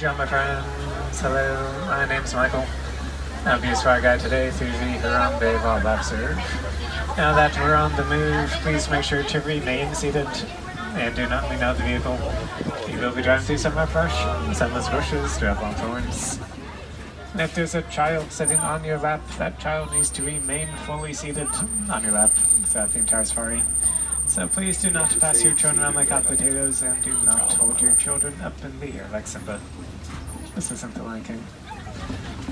going, my friends? Hello, my name's Michael. I'll be your tour guide today through the Harambe Wildlife Reserve. Now that we're on the move, please make sure to remain seated and do not lean out the vehicle. You will be driving through some brush, stemless bushes, drop on thorns. And if there's a child sitting on your lap, that child needs to remain fully seated on your lap throughout the entire safari. So please do not pass your children around like hot potatoes, and do not hold your children up in the air like Simba. This isn't the Lion King.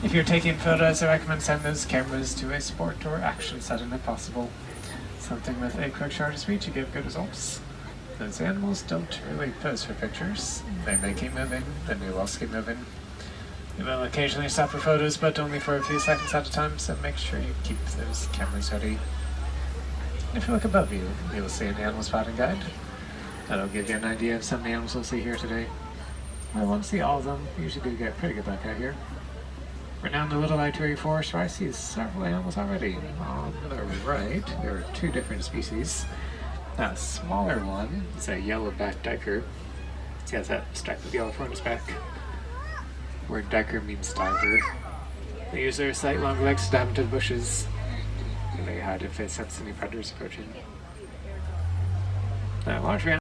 If you're taking photos, I recommend sending those cameras to a sport or action setting if possible. Something with a quick shutter speed to give good results. Those animals don't really pose for pictures. They may keep moving, then we will also keep moving. We will occasionally stop for photos, but only for a few seconds at a time, so make sure you keep those cameras ready. If you look above you, you will see an animal spotting guide. That'll give you an idea of some of the animals we'll see here today. I won't see all of them, usually do get pretty good luck out here. We're now in the Little Ituary Forest, where I see several animals already. On the right, there are two different species. That smaller one is a yellow-backed duiker. He has that stripe of yellow on his back. Word duiker means diver. They use their slight long legs to dive into the bushes. They hide if they sense any predators approaching. Large animals.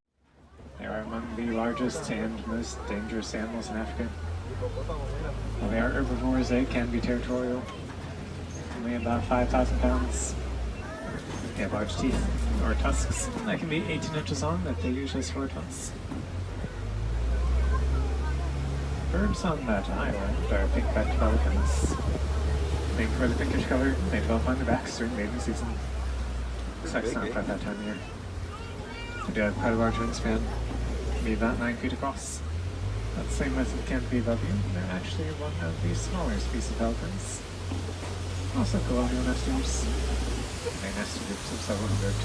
They are among the largest and most dangerous animals in Africa. While they are herbivores, they can be territorial. Only about 5,000 pounds. They have large teeth or tusks that can be 18 inches long, that they usually store at once. Birds on that island are pink-backed pelicans. Being fairly pinkish color, they develop on their backs during mating season. Looks like it's not quite that time of year. They do have quite a large wingspan, can be about 9 feet across. About the same width as the canopy above you. They're actually one of the smaller species of pelicans. Also colonial nesters. They nest in groups of several hundred.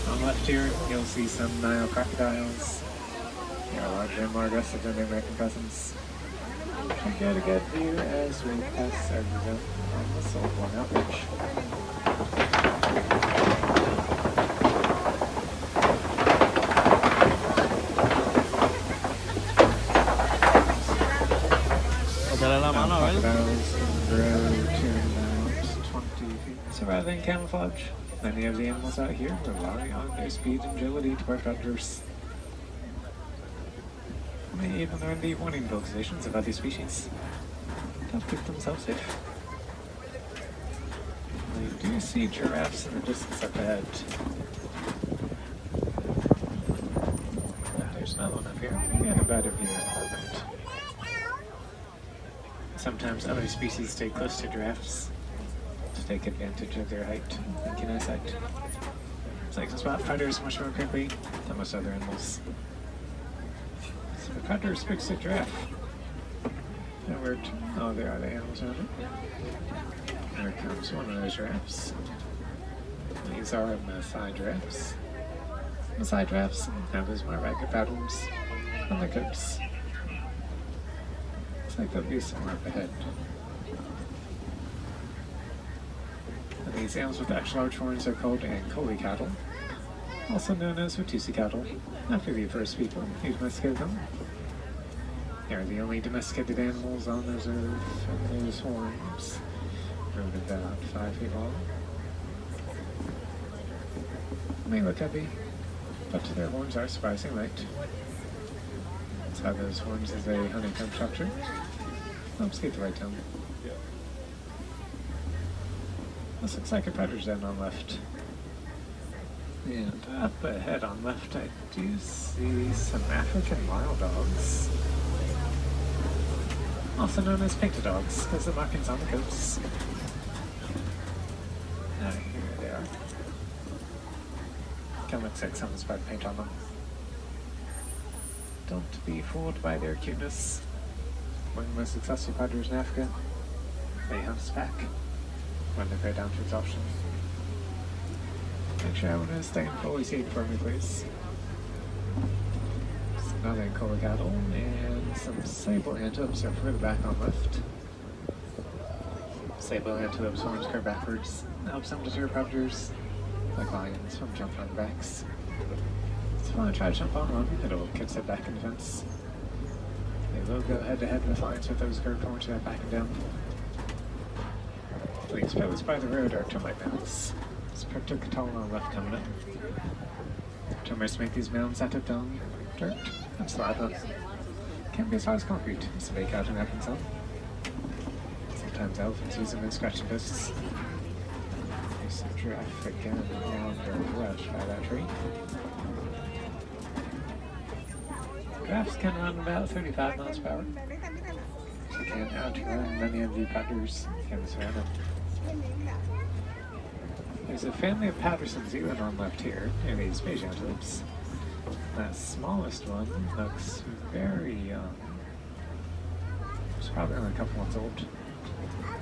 On the left here, you'll see some Nile crocodiles. They are larger and more aggressive than their American cousins. We get a good view as we pass our zone on the Saltwater Outreach. Crocodiles grow to about 20 feet. So rather than camouflage, many of the animals out here rely on their speed and agility to avoid predators. They even learn the warning vocalizations of other species to help keep themselves safe. We do see giraffes in the distance up ahead. There's another one up here. We had a better view of it. Sometimes other species stay close to giraffes to take advantage of their height and keen eyesight. It's like to spot predators much more quickly than most other animals. The predator speaks to giraffe. Oh, there are the animals around it. There comes one of those giraffes. These are Maasai giraffes. Maasai giraffes have those more ragged patterns on their coats. Looks like there'll be somewhere up ahead. And these animals with extra large horns are called Ankole cattle, also known as Watusi cattle, after the first people who domesticated them. They are the only domesticated animals on the reserve, and those horns grow to about 5 feet long. They may look heavy, but their horns are surprisingly light. Inside those horns is a honeycomb structure. Helps keep the right tone. This looks like a predator's den on left. And up ahead on left, I do see some African wild dogs. Also known as painted dogs, because the markings on the coats. Here they are. Kind of looks like someone's spread paint on them. Don't be fooled by their cuteness. One of the most successful predators in Africa, they hunt us back when they prey down to exhaustion. Make sure everyone is staying fully seated for me, please. Just another Ankole cattle and some sable antelopes are further back on left. Sable antelopes' horns curve backwards. That helps them deter predators like lions from jumping on their backs. So if you want to try to jump on one, it'll kick it back in defense. we'll go head to head with lines with those curved corners that back and down. Please pose by the road or to my mounts. Spread tall on the left coming up. Termites make these mounds out of dung, dirt, and slab. Can be as hard as concrete, so bake out and up and some. Sometimes elephants use them in scratching discs. There's a giraffe again around the left by that tree. Giraffes can run about 35 miles per hour. They can outrun many of the predators in the surrounding. There's a family of Patterson's even on left here, near these beige antelopes. That smallest one looks very young. It's probably only a couple months old.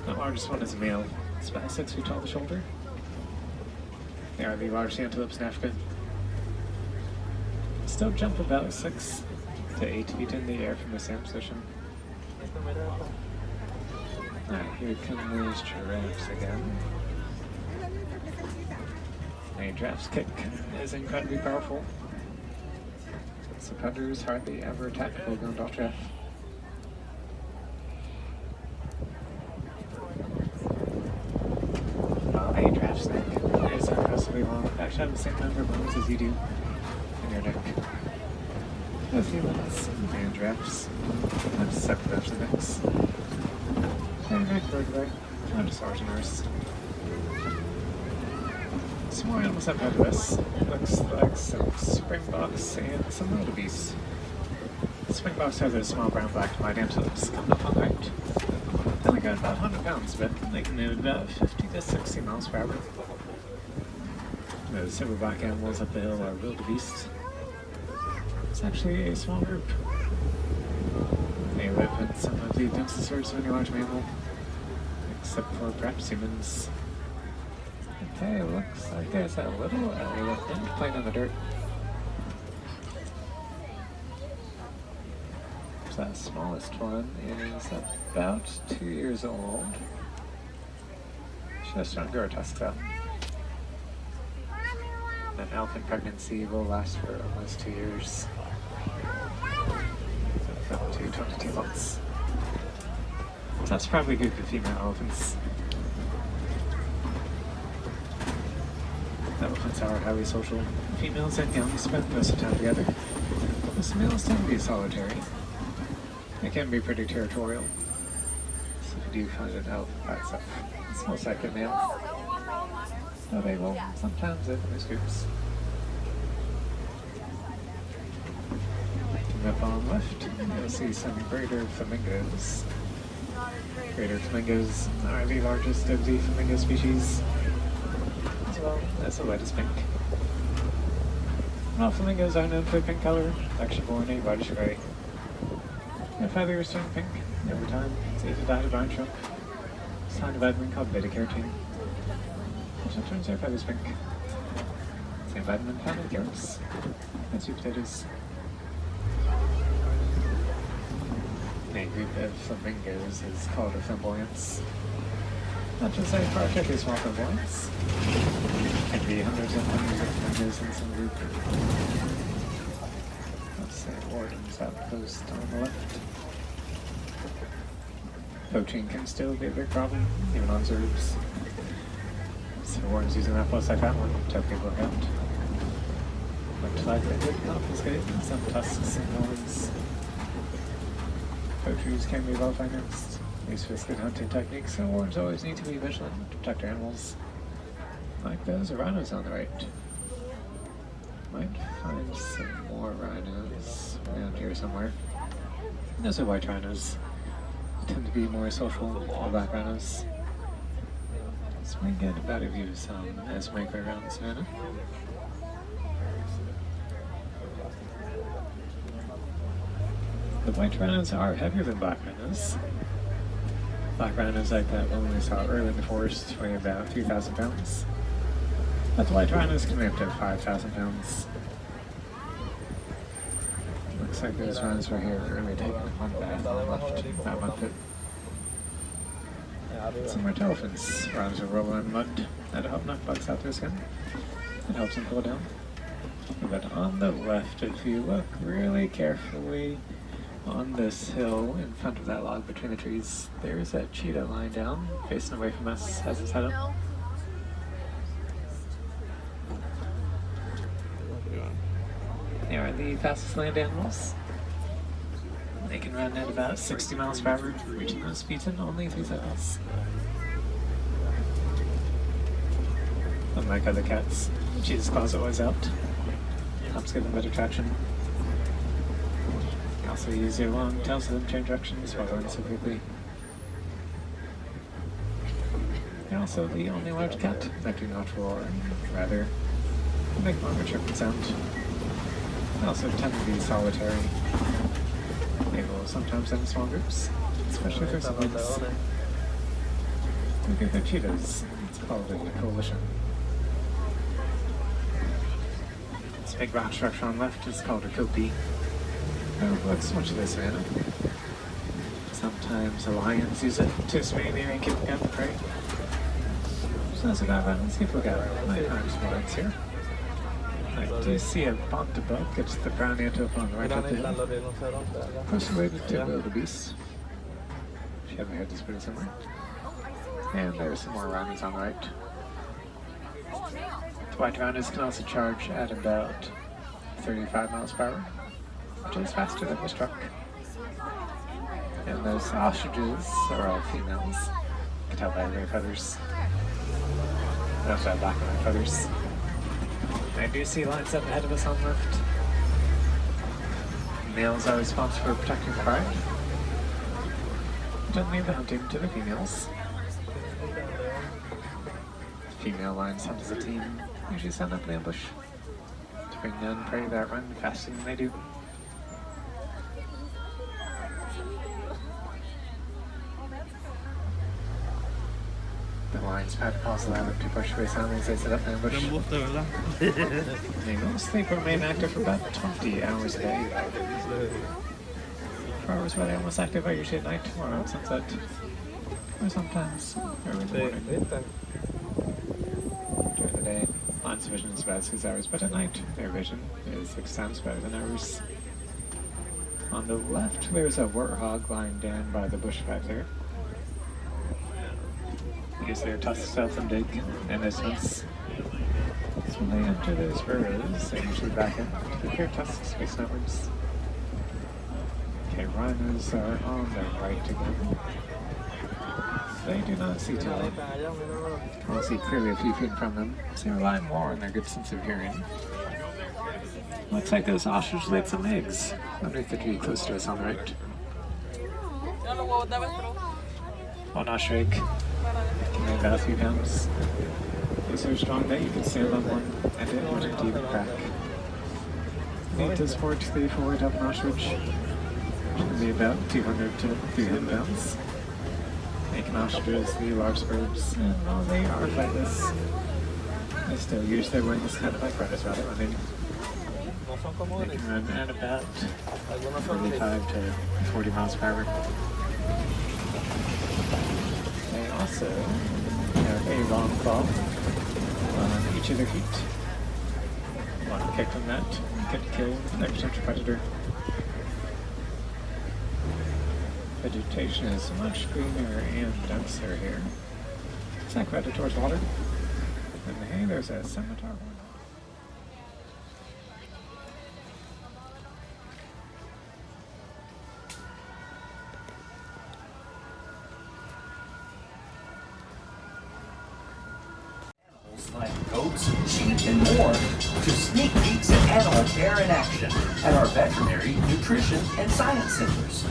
The largest one is a male. It's about 6 feet tall at the shoulder. They are the largest antelopes in Africa. Still jump about 6 to 8 feet in the air from the same position. Alright, here come these giraffes again. A giraffe's kick is incredibly powerful. So predators hardly ever attack a full-grown adult giraffe. A giraffe's neck is impressively long. It actually have the same number of bones as you do in your neck. Both humans and giraffes have separate types of necks. Their neck vertebrae are just ours and ours. Some more animals up ahead of us. Looks like some springboks and some wildebeests. The springboks have those small brown black white antelopes coming up on the right. They only got about 100 pounds, but they can move about 50 to 60 miles per hour. Those silverback animals up the hill are wildebeests. It's actually a small group. They live in some of the densest sorts of any large mammal, except for perhaps humans. Okay, looks like there's a little elephant playing on the dirt. So that smallest one is about 2 years old. She's just trying to grow her tusks out. An elephant pregnancy will last for almost 2 years. So up to 22 months. So that's probably good for female elephants. Elephants are highly social. Females and young spend most of the time together. Most males tend to be solitary. They can be pretty territorial. So if you do find an elephant by itself, it's most likely a male. Though they will sometimes live in these groups. Coming up on the left, you'll see some greater flamingos. Greater flamingos are the largest of the flamingo species. Well, that's the lightest pink. All flamingos are known for a pink color, actually born a reddish gray. Their feathers turn pink over time. It's either dyed or brown trunk. Sign of vitamin called beta carotene. Also turns their feathers pink. Same vitamin found in carrots and sweet potatoes. A group of flamingos is called a flamboyance. Not just a particularly small flamboyance. Can be hundreds and hundreds of flamingos in some group. Let's say Warden's outpost on the left. Poaching can still be a big problem, even on reserves. So Warden's using that plus like that one to help people look out. Looks like they did confiscate some tusks and horns. Poachers can be well financed. These good hunting techniques, so Wardens always need to be vigilant to protect their animals. Like those rhinos on the right. Might find some more rhinos around here somewhere. Those are white rhinos. They tend to be more social than black rhinos. So we get a better view of some as we make our way around the savannah. The white rhinos are heavier than black rhinos. Black rhinos like that one we saw early in the forest weigh about 3,000 pounds. But the white rhinos can weigh up to 5,000 pounds. Looks like those rhinos were here early taking a mud bath on the left, that mud pit. Some more elephants. Rhinos are rolling in mud. That'll help knock bugs out their skin. It helps them cool down. But on the left, if you look really carefully, On this hill in front of that log between the trees, there's a cheetah lying down, facing away from us, has his head up. They are the fastest land animals. They can run at about 60 miles per hour, reaching those speeds in only 3 seconds. Unlike other cats, cheetah's claws are always out. Helps give them better traction. Also use your long tails to them change directions while going so quickly. They're also the only large cat that do not roar, rather make longer chirping sound. They also tend to be solitary. They will sometimes live in small groups, especially if they're siblings. Look at the cheetahs. It's called a coalition. This big rock structure on the left is called a kopie. It overlooks much of the savannah. Sometimes the lions use it to sway the and keep out the prey. So let's go around and see if we got nighttime lions here. I do see a buck. It's the brown antelope on the right up the hill. Close related to wildebeest. She had my head displayed somewhere. And there's some more rhinos on the right. The white rhinos can also charge at about 35 miles per hour, which is faster than this truck. And those ostriches are all females. You can tell by their feathers. They also have black and white feathers. I do see lines up ahead of us on the left. Males are responsible for protecting the pride. Don't leave the hunting to the females. Female lions hunt as a team, usually set up an ambush to bring down prey that run faster than they do. The lions pat paws loud to push away sound as they set up an ambush. They mostly remain active for about 20 hours a day. 4 hours where they're almost active are usually at night or around sunset, or sometimes early in the morning. During the day, lions' vision is about 6 hours, but at night their vision is 6 times better than ours. On the left, there's a warthog lying down by the bush back there. Use their tusks to help them dig in this sense. So when they enter those burrows, they usually back in to their tusks facing outwards. Okay, rhinos are on their right again. They do not see too well. I'll see clearly a few feet from them, so they rely more on their good sense of hearing. Looks like those ostriches laid some eggs underneath the tree close to us on the right. One ostrich can weigh about a few pounds. They're so strong that you can stand on one and it wouldn't even crack. Need to support the forward of an ostrich, which can be about 200 to 300 pounds. Making ostriches the largest birds, and while they are flightless, they still use their wings kind of like runners rather running. They can run at about 45 to 40 miles per hour. They also have a long claw on each of their feet. One kick from that could kill their potential predator. Vegetation is much greener and denser here. It's like right towards water. And hey, there's a scimitar one. Like goats, sheep, and more to sneak peeks at animal care in action at our veterinary, nutrition, and science centers.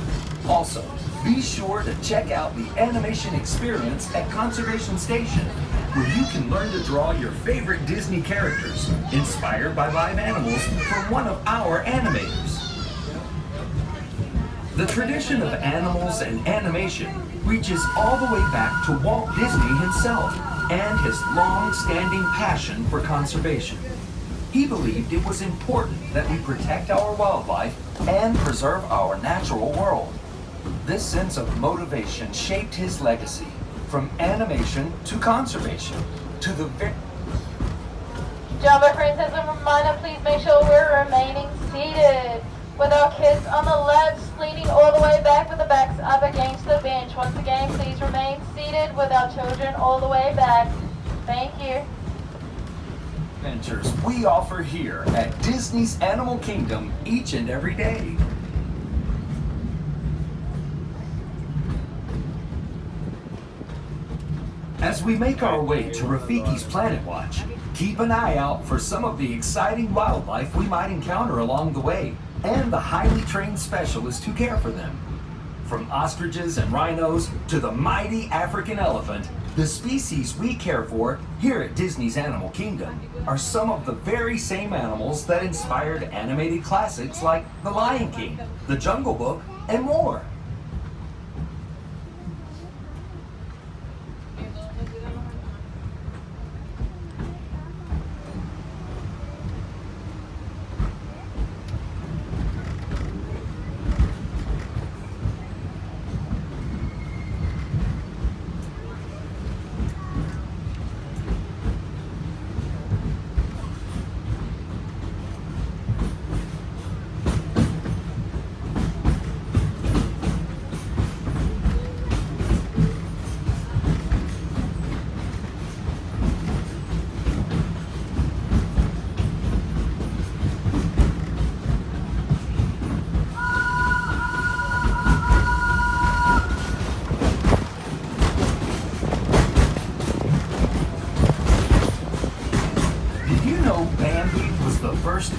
Also, be sure to check out the animation experience at Conservation Station, where you can learn to draw your favorite Disney characters inspired by live animals from one of our animators. The tradition of animals and animation reaches all the way back to Walt Disney himself and his long-standing passion for conservation. He believed it was important that we protect our wildlife and preserve our natural world. This sense of motivation shaped his legacy, from animation to conservation, to the Java friends, as a reminder, please make sure we're remaining seated. with our kids on the left, leaning all the way back with the backs up against the bench. Once again, please remain seated with our children all the way back. Thank you. Adventures we offer here at Disney's Animal Kingdom each and every day. As we make our way to Rafiki's Planet Watch, keep an eye out for some of the exciting wildlife we might encounter along the way, and the highly trained specialists who care for them. From ostriches and rhinos to the mighty African elephant, the species we care for here at Disney's Animal Kingdom are some of the very same animals that inspired animated classics like The Lion King, The Jungle Book, and more.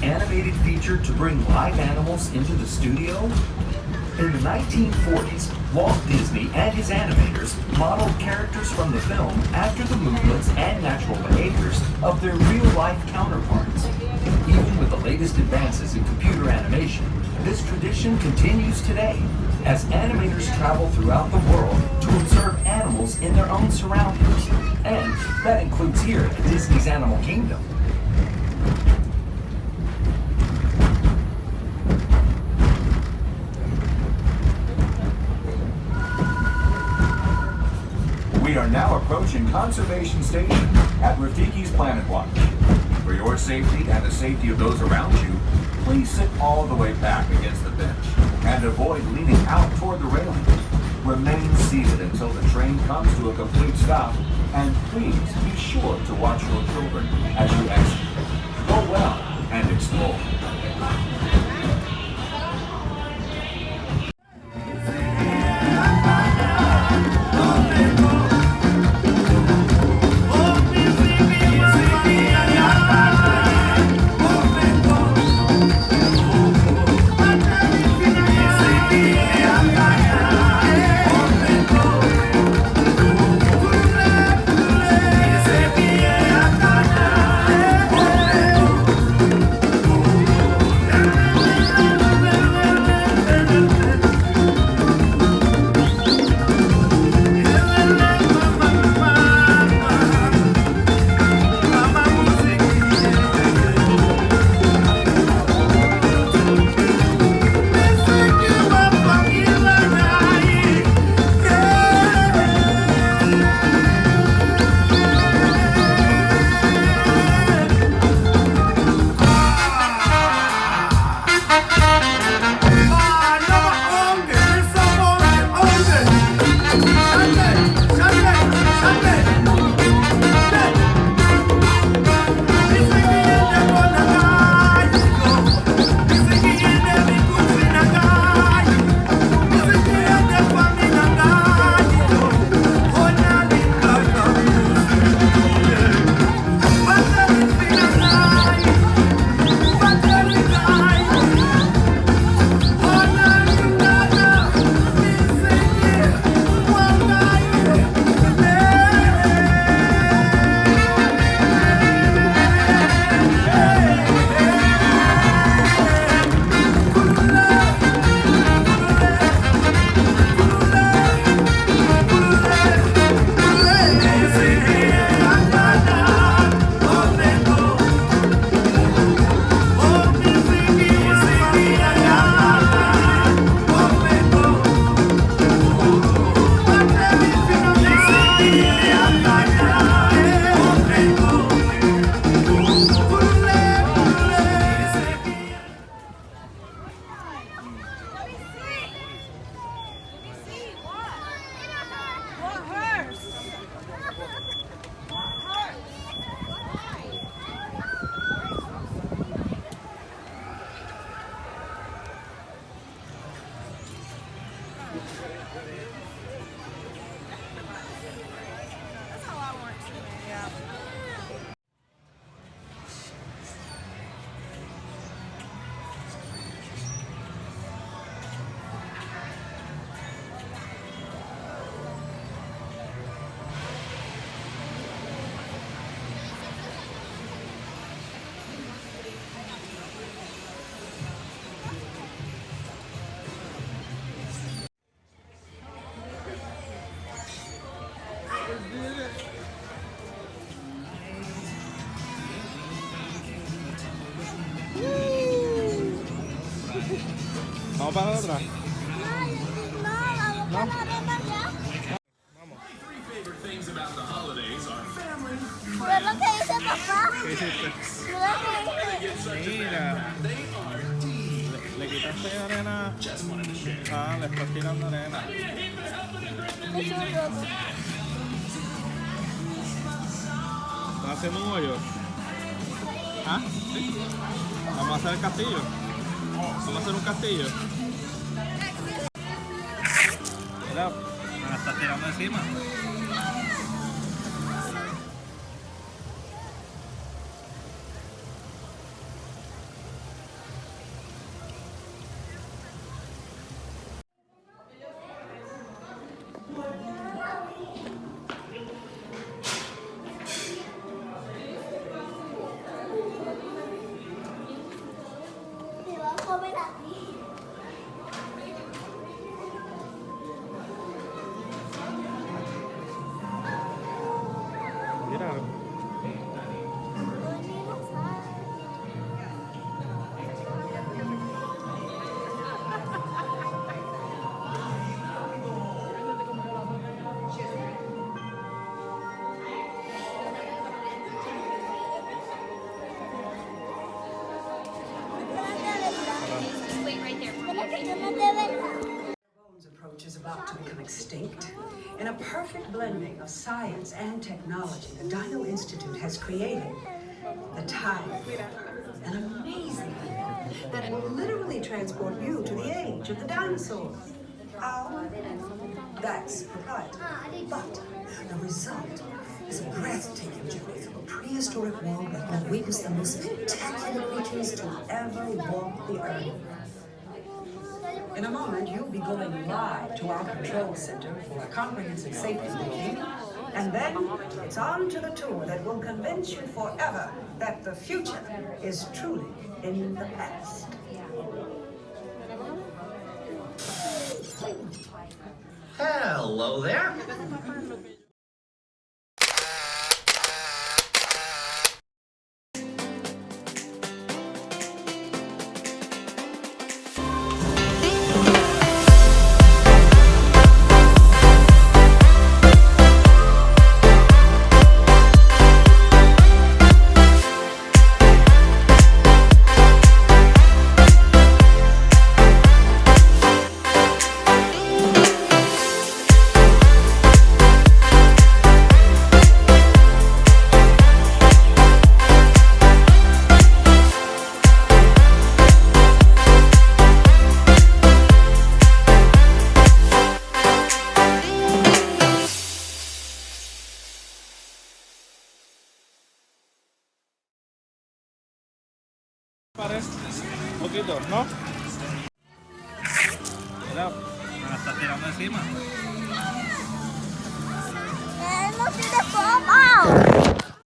Animated feature to bring live animals into the studio? In the 1940s, Walt Disney and his animators modeled characters from the film after the movements and natural behaviors of their real-life counterparts. Even with the latest advances in computer animation, this tradition continues today as animators travel throughout the world to observe animals in their own surroundings. And that includes here at Disney's Animal Kingdom. We are now approaching Conservation Station at Rafiki's Planet Watch. For your safety and the safety of those around you, please sit all the way back against the bench and avoid leaning out toward the railing. Remain seated until the train comes to a complete stop, and please be sure to watch your children as you exit. Go well and explore. Vamos para la otra. No, vamos para la arena ya. Vamos. ¿Ves lo que dice papá? ¿Qué hiciste? ¿Ves lo que dice? Mira. Le quitaste arena. Ah, le estás tirando arena. Es un robo. ¿Estás haciendo un hoyo? ¿Ah? ¿Sí? Vamos a hacer el castillo. Vamos a hacer un castillo. Mira, me la estás tirando encima. Te va a comer a ti. Mira. Bones approach is about to become extinct. In a perfect blending of science and technology, the Dino Institute has created the time, an amazing thing that will literally transport you to the age of the dinosaurs. How? That's proprietary. But the result is a breathtaking journey through a prehistoric world that will witness the most spectacular creatures to ever walk the earth. In a moment, you'll be going live to our control center for a comprehensive safety briefing. And then it's on to the tour that will convince you forever that the future is truly in the past. Hello there. Parece un poquito, ¿no? Mira, me la estás tirando encima. No tiene forma.